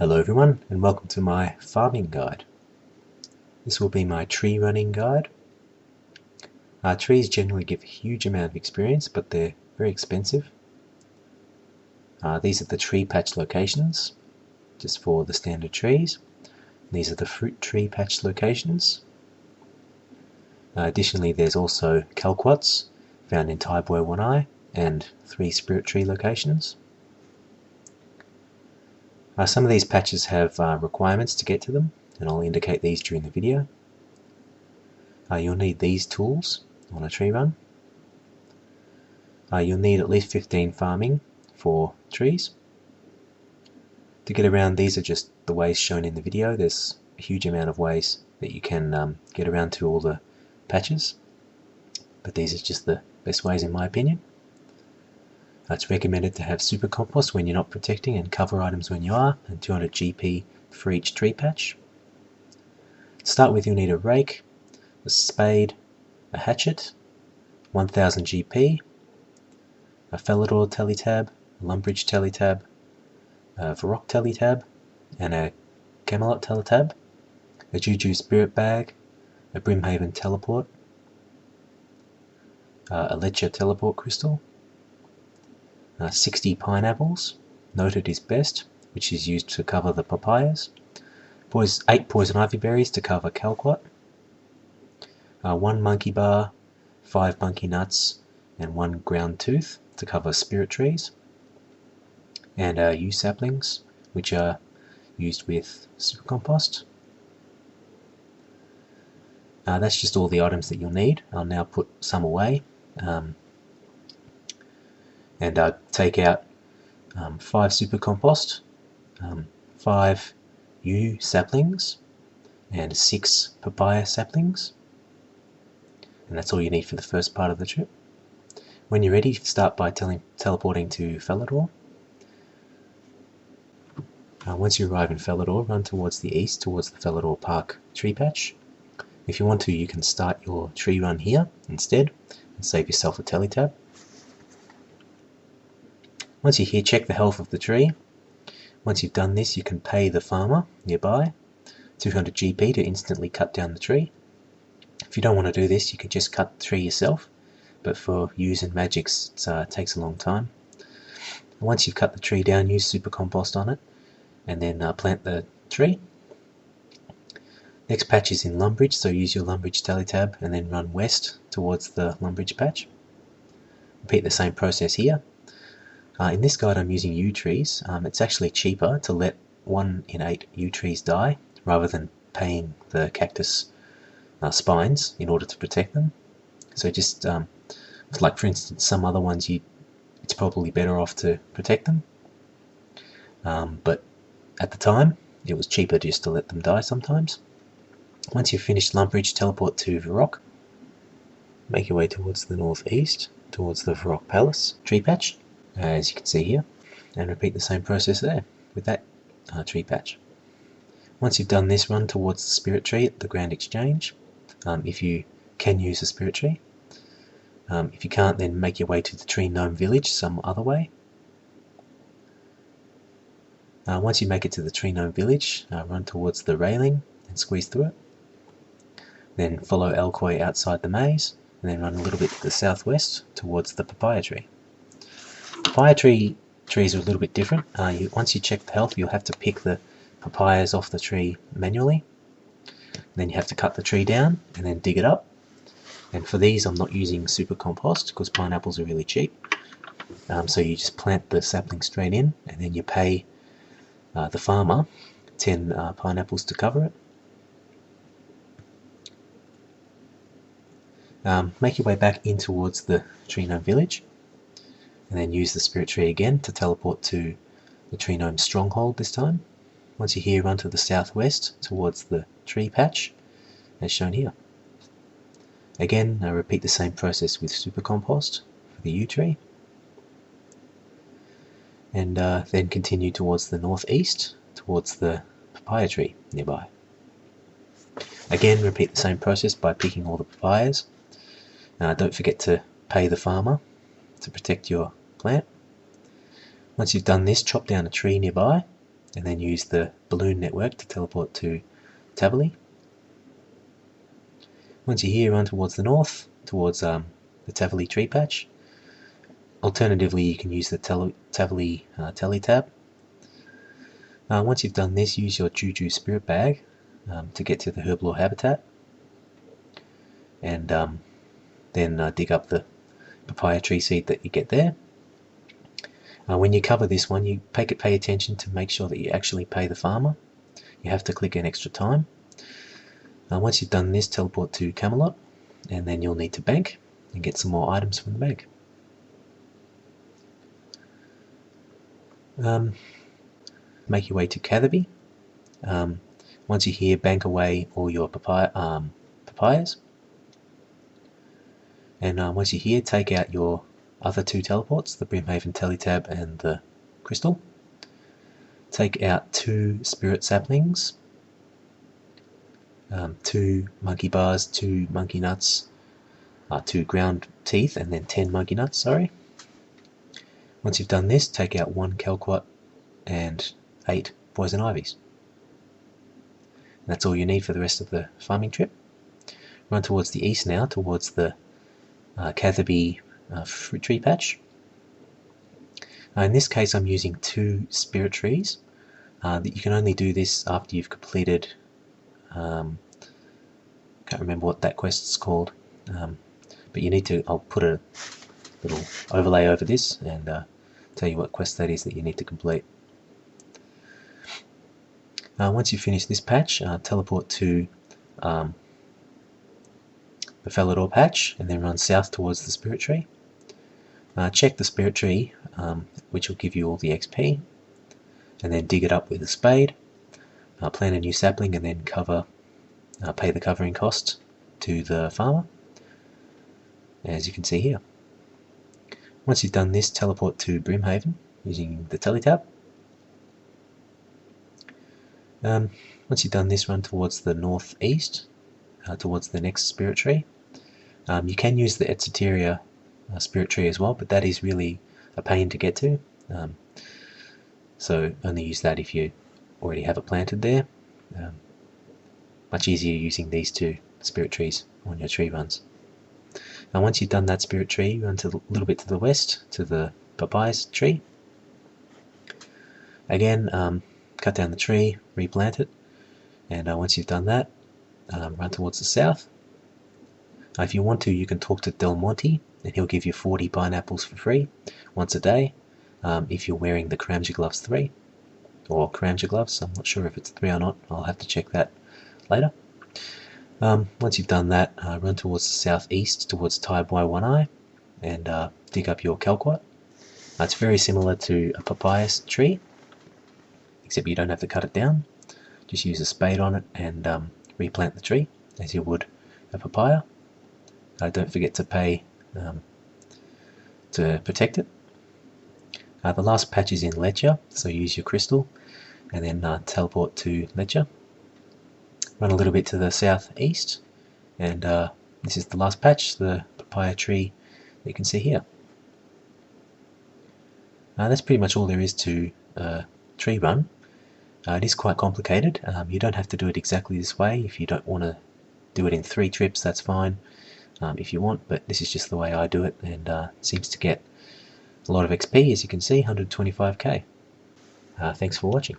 Hello everyone, and welcome to my farming guide. This will be my tree running guide. Trees generally give a huge amount of experience, but they're very expensive. These are the tree patch locations, just for the standard trees. These are the fruit tree patch locations. Additionally, there's also Calquats, found in Taibo 1i, and 3 spirit tree locations. Some of these patches have requirements to get to them, and I'll indicate these during the video. You'll need these tools on a tree run. You'll need at least 15 farming for trees. To get around, these are just the ways shown in the video. There's a huge amount of ways that you can get around to all the patches, but these are just the best ways in my opinion. It's recommended to have supercompost when you're not protecting and cover items when you are, and 200 GP for each tree patch. To start with, you'll need a rake, a spade, a hatchet, 1000 GP, a Felidor teletab, a Lumbridge teletab, a Varrock teletab, and a Camelot teletab, a Juju spirit bag, a Brimhaven teleport, a Ledger teleport crystal, 60 pineapples, noted is best, which is used to cover the papayas, 8 poison ivy berries to cover Calquat, 1 monkey bar, 5 monkey nuts, and 1 ground tooth to cover spirit trees, and yew saplings, which are used with supercompost. That's just all the items that you'll need. I'll now put some away. And take out 5 supercompost, 5 yew saplings, and 6 papaya saplings. And that's all you need for the first part of the trip. When you're ready, start by teleporting to Felidor. Once you arrive in Felidor, run towards the east, towards the Felidor Park tree patch. If you want to, you can start your tree run here instead, and save yourself a teletab. Once you're here, check the health of the tree. Once you've done this, you can pay the farmer nearby 200 GP to instantly cut down the tree. If you don't want to do this, you can just cut the tree yourself, but for yews and magics, it takes a long time. Once you've cut the tree down, use supercompost on it, and then plant the tree. Next patch is in Lumbridge, so use your Lumbridge teletab and then run west towards the Lumbridge patch. Repeat the same process here. In this guide I'm using yew trees. It's actually cheaper to let 1 in 8 yew trees die rather than paying the cactus spines in order to protect them. So just like for instance some other ones, it's probably better off to protect them, but at the time it was cheaper just to let them die sometimes. Once you've finished Lumbridge, teleport to Varrock. Make your way towards the northeast, towards the Varrock Palace tree patch, as you can see here, and repeat the same process there with that tree patch. Once you've done this, run towards the spirit tree at the Grand Exchange, if you can use a spirit tree. If you can't, then make your way to the Tree Gnome Village some other way. Once you make it to the Tree Gnome Village, run towards the railing and squeeze through it. Then follow Elkoi outside the maze, and then run a little bit to the southwest towards the papaya tree. Papaya trees are a little bit different. Once you check the health, you'll have to pick the papayas off the tree manually. Then you have to cut the tree down and then dig it up. And for these, I'm not using supercompost because pineapples are really cheap. So you just plant the sapling straight in, and then you pay the farmer 10 pineapples to cover it. Make your way back in towards the Tree Gnome Village, and then use the spirit tree again to teleport to the Tree Gnome Stronghold this time. Once you're here, run to the southwest towards the tree patch, as shown here. Again, repeat the same process with supercompost for the yew tree, and then continue towards the northeast, towards the papaya tree nearby. Again, repeat the same process by picking all the papayas. Don't forget to pay the farmer to protect your plant. Once you've done this, chop down a tree nearby and then use the balloon network to teleport to Tavali. Once you're here, run towards the north, towards the Tavali tree patch. Alternatively, you can use the Tavali tele tab. Once you've done this, use your Juju spirit bag to get to the herblore habitat, and then dig up the papaya tree seed that you get there. When you cover this one, you pay attention to make sure that you actually pay the farmer. You have to click an extra time. Once you've done this, teleport to Camelot, and then you'll need to bank and get some more items from the bank. Make your way to Catherby. Once you're here, bank away all your papayas. And once you're here, take out your other two teleports, the Brimhaven Teletab and the Crystal. Take out 2 Spirit Saplings, 2 Monkey Bars, 2 Monkey Nuts, 2 Ground Teeth, and then 10 Monkey Nuts, sorry. Once you've done this, take out 1 Calquat and 8 Poison Ivies. And that's all you need for the rest of the farming trip. Run towards the east now, towards the Catherby fruit tree patch. In this case, I'm using 2 spirit trees. That you can only do this after you've completed. Can't remember what that quest is called, but you need to. I'll put a little overlay over this and tell you what quest that is that you need to complete. Once you finish this patch, teleport to the Felidor patch and then run south towards the spirit tree. Check the spirit tree, which will give you all the XP, and then dig it up with a spade. Plant a new sapling and then pay the covering cost to the farmer, as you can see here. Once you've done this, teleport to Brimhaven using the teletab. Once you've done this, run towards the northeast, towards the next spirit tree. You can use the Etsoteria spirit tree as well, but that is really a pain to get to. So only use that if you already have it planted there. Much easier using these 2 spirit trees on your tree runs. Now once you've done that spirit tree, run a little bit to the west to the papayas tree. Again, cut down the tree, replant it, and once you've done that, run towards the south. If you want to, you can talk to Del Monte, and he'll give you 40 pineapples for free once a day if you're wearing the Karamja Gloves 3, or Karamja Gloves. I'm not sure if it's 3 or not. I'll have to check that later. Once you've done that, run towards the southeast, towards Taibai One Eye, and dig up your Calquat. It's very similar to a papaya tree, except you don't have to cut it down. Just use a spade on it and replant the tree as you would a papaya. Don't forget to pay to protect it. The last patch is in Leccia, so use your crystal and then teleport to Leccia. Run a little bit to the southeast, and this is the last patch, the papaya tree that you can see here. That's pretty much all there is to tree run. It is quite complicated. You don't have to do it exactly this way. If you don't want to do it in 3 trips, that's fine if you want, but this is just the way I do it, and seems to get a lot of XP, as you can see, 125k. Thanks for watching.